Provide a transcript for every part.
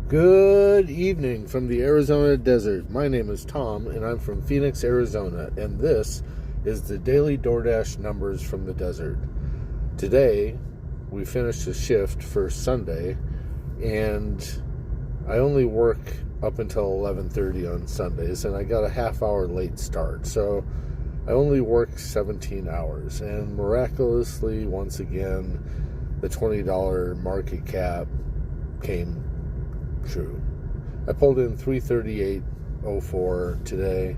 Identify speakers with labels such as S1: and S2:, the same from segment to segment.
S1: Good evening from the Arizona desert. My name is Tom, and I'm from Phoenix, Arizona, and this is the daily DoorDash numbers from the desert. Today, we finished a shift for Sunday, and I only work up until 11:30 on Sundays, and I got a half-hour late start, so I only work 17 hours, and miraculously, once again, the $20 market cap came true. I pulled in 338.04 today.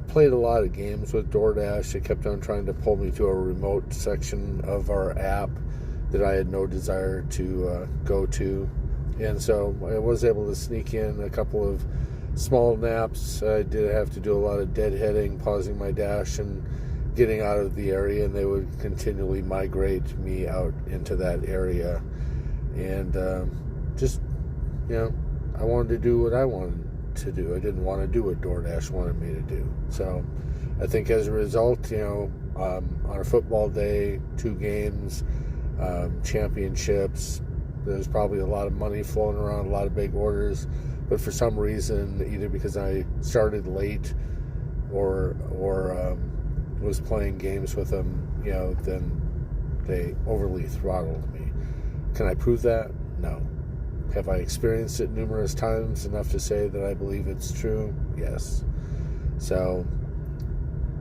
S1: Played a lot of games with DoorDash. It kept on trying to pull me to a remote section of our app that I had no desire to go to. And so I was able to sneak in a couple of small naps. I did have to do a lot of deadheading, pausing my dash and getting out of the area, and they would continually migrate me out into that area. And I wanted to do what I wanted to do. I didn't want to do what DoorDash wanted me to do. So I think as a result, on a football day, 2 games, championships, there's probably a lot of money flowing around, a lot of big orders. But for some reason, either because I started late or was playing games with them, then they overly throttled me. Can I prove that? No. Have I experienced it numerous times enough to say that I believe it's true? Yes. So,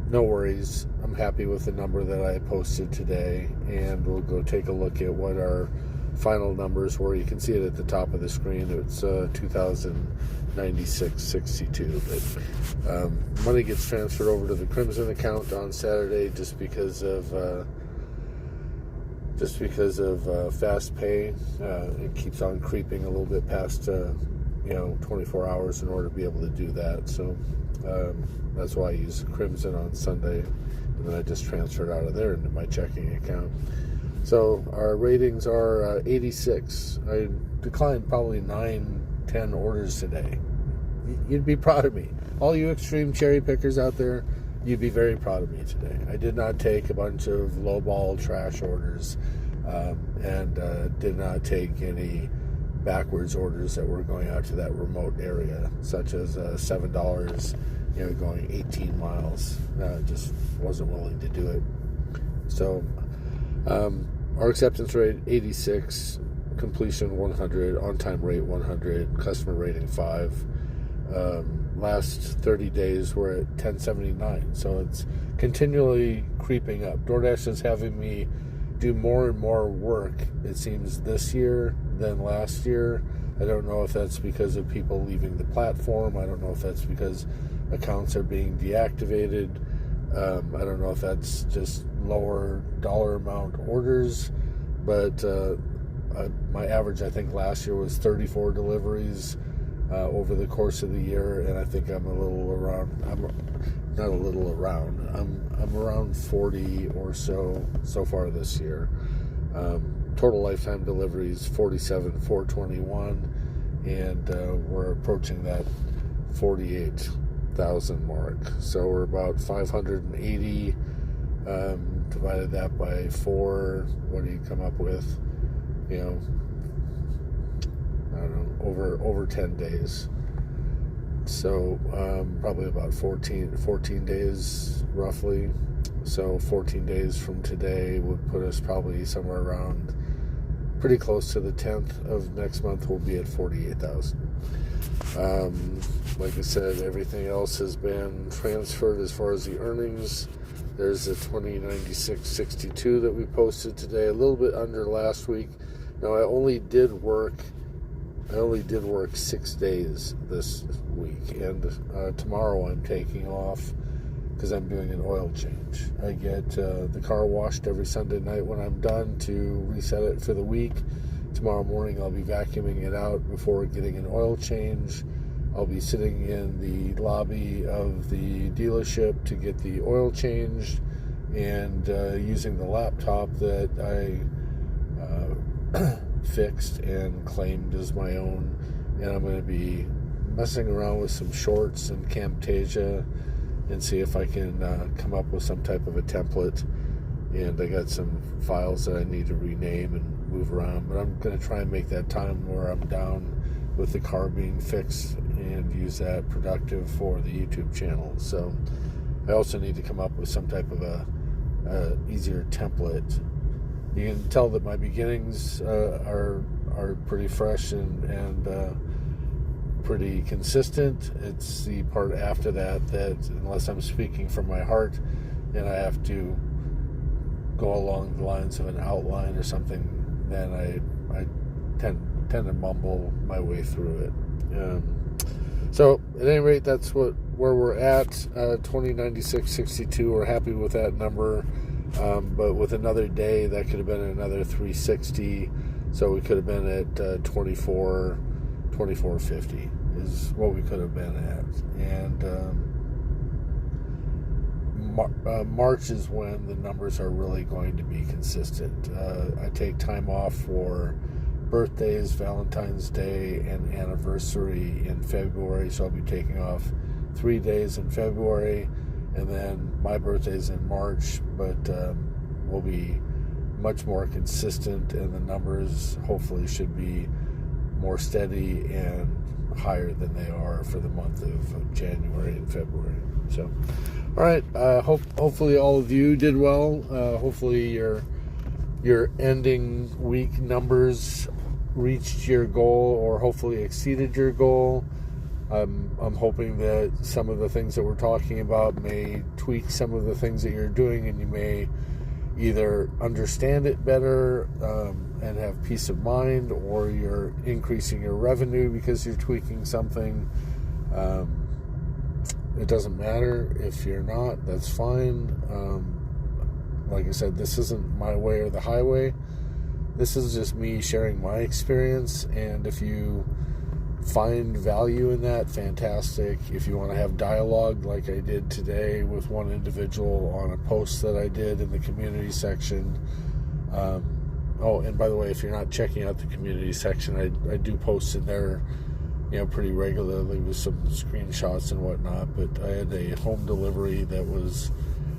S1: no worries. I'm happy with the number that I posted today, and we'll go take a look at what our final numbers were. You can see it at the top of the screen. It's 2,096.62. But money gets transferred over to the Crimson account on Saturday just because of fast pay. It keeps on creeping a little bit past 24 hours in order to be able to do that. So that's why I use Crimson on Sunday, and then I just transferred out of there into my checking account. So our ratings are 86. I declined probably 9-10 orders today. You'd be proud of me. All you extreme cherry pickers out there, you'd be very proud of me today. I did not take a bunch of lowball trash orders and did not take any backwards orders that were going out to that remote area, such as $7, going 18 miles. Just wasn't willing to do it. So our acceptance rate 86, completion 100, on-time rate 100, customer rating 5. Last 30 days we're at 1079, so it's continually creeping up. DoorDash is having me do more and more work, it seems, this year than last year. I don't know if that's because of people leaving the platform. I don't know if that's because accounts are being deactivated. I don't know if that's just lower dollar amount orders, but my average, I think, last year was 34 deliveries over the course of the year, and I think I'm around 40 or so far this year. Total lifetime deliveries 47,421, and we're approaching that 48,000 mark. So we're about 580. Divided that by 4. What do you come up with? I don't know, over 10 days. So probably about 14 days roughly. So 14 days from today would put us probably somewhere around pretty close to the 10th of next month. We'll be at 48,000. Like I said, everything else has been transferred as far as the earnings. There's a 2096.62 that we posted today, a little bit under last week. Now I only did work 6 days this week, and tomorrow I'm taking off because I'm doing an oil change. I get the car washed every Sunday night when I'm done to reset it for the week. Tomorrow morning I'll be vacuuming it out before getting an oil change. I'll be sitting in the lobby of the dealership to get the oil changed, and using the laptop that I fixed and claimed as my own. And I'm going to be messing around with some shorts and Camtasia and see if I can come up with some type of a template. And I got some files that I need to rename and move around, but I'm going to try and make that time where I'm down with the car being fixed and use that productive for the YouTube channel. So I also need to come up with some type of a easier template. You can tell that my beginnings are pretty fresh and pretty consistent. It's the part after that unless I'm speaking from my heart and I have to go along the lines of an outline or something, then I tend to mumble my way through it. So at any rate, that's where we're at. 2096.62. We're happy with that number. But with another day, that could have been another 360. So we could have been at 2450 is what we could have been at. And March is when the numbers are really going to be consistent. I take time off for birthdays, Valentine's Day, and anniversary in February. So I'll be taking off 3 days in February. And then my birthday's in March, but we'll be much more consistent, and the numbers hopefully should be more steady and higher than they are for the month of January and February. So, all right. Hopefully all of you did well. Hopefully your ending week numbers reached your goal, or hopefully exceeded your goal. I'm hoping that some of the things that we're talking about may tweak some of the things that you're doing, and you may either understand it better and have peace of mind, or you're increasing your revenue because you're tweaking something. It doesn't matter if you're not, that's fine. Like I said, this isn't my way or the highway. This is just me sharing my experience, and if you find value in that, fantastic. If you want to have dialogue like I did today with one individual on a post that I did in the community section. And by the way, if you're not checking out the community section, I do post in there, pretty regularly with some screenshots and whatnot. But I had a home delivery that was,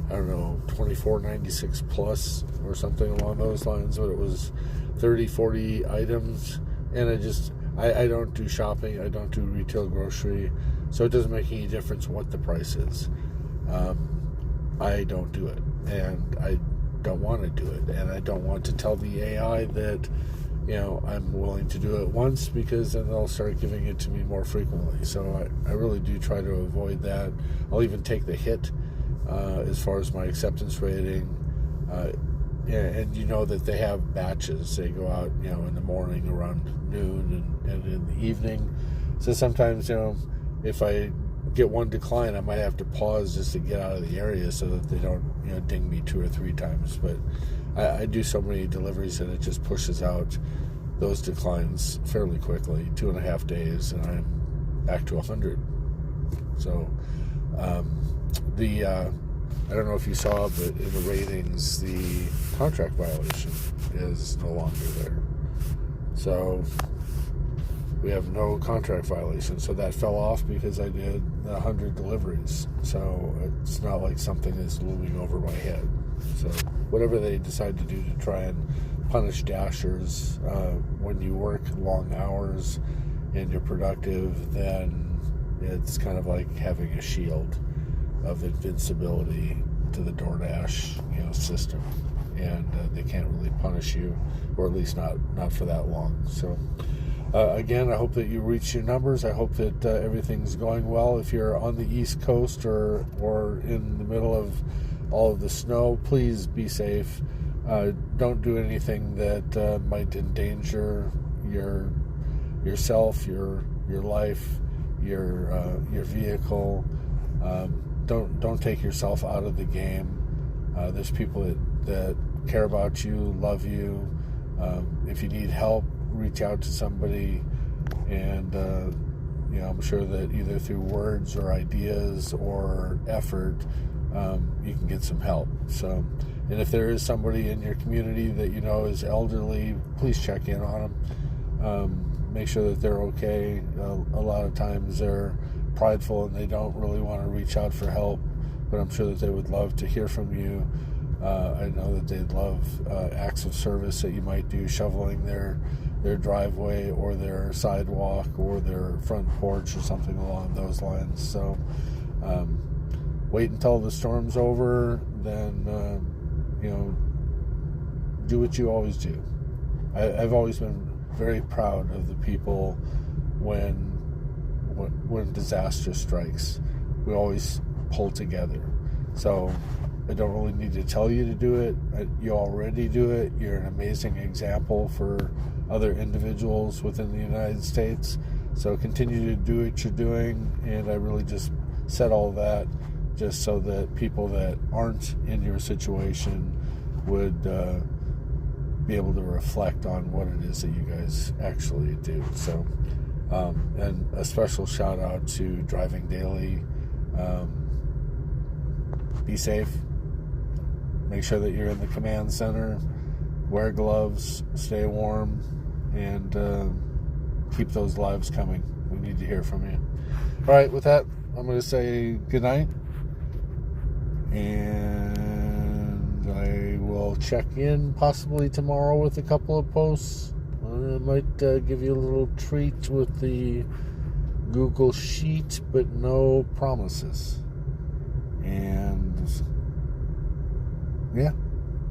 S1: I don't know, $24.96 plus or something along those lines, but it was 30-40 items, and I don't do shopping. I don't do retail grocery, so it doesn't make any difference what the price is. I don't do it, and I don't want to do it, and I don't want to tell the AI that I'm willing to do it once, because then they'll start giving it to me more frequently. So I really do try to avoid that. I'll even take the hit as far as my acceptance rating. And that they have batches. They go out, in the morning around noon and in the evening. So sometimes, if I get one decline, I might have to pause just to get out of the area so that they don't, ding me 2 or 3 times. But I do so many deliveries that it just pushes out those declines fairly quickly, 2.5 days, and I'm back to 100. So I don't know if you saw, but in the ratings, the contract violation is no longer there. So we have no contract violation. So that fell off because I did 100 deliveries. So it's not like something is looming over my head. So whatever they decide to do to try and punish dashers when you work long hours and you're productive, then it's kind of like having a shield of invincibility to the DoorDash system, and they can't really punish you, or at least not for that long. So again, I hope that you reach your numbers. I hope that everything's going well. If you're on the East Coast or in the middle of all of the snow, please be safe. Don't do anything that might endanger yourself, your life, your vehicle. Don't take yourself out of the game. There's people that care about you, love you. If you need help, reach out to somebody, and I'm sure that either through words or ideas or effort, you can get some help. So, and if there is somebody in your community that is elderly, please check in on them. Make sure that they're okay. A lot of times they're prideful and they don't really want to reach out for help, but I'm sure that they would love to hear from you. I know that they'd love acts of service that you might do, shoveling their their driveway or their sidewalk or their front porch or something along those lines. So wait until the storm's over, then do what you always do. I've always been very proud of the people when disaster strikes. We always pull together. So I don't really need to tell you to do it. You already do it. You're an amazing example for other individuals within the United States. So continue to do what you're doing. And I really just said all that just so that people that aren't in your situation would be able to reflect on what it is that you guys actually do. So, and a special shout out to Driving Daily. Be safe. Make sure that you're in the command center. Wear gloves. Stay warm. And keep those lives coming. We need to hear from you. All right, with that, I'm going to say good night. And I will check in possibly tomorrow with a couple of posts. I might give you a little treat with the Google Sheet, but no promises. And yeah,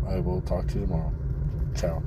S1: I will talk to you tomorrow. Ciao.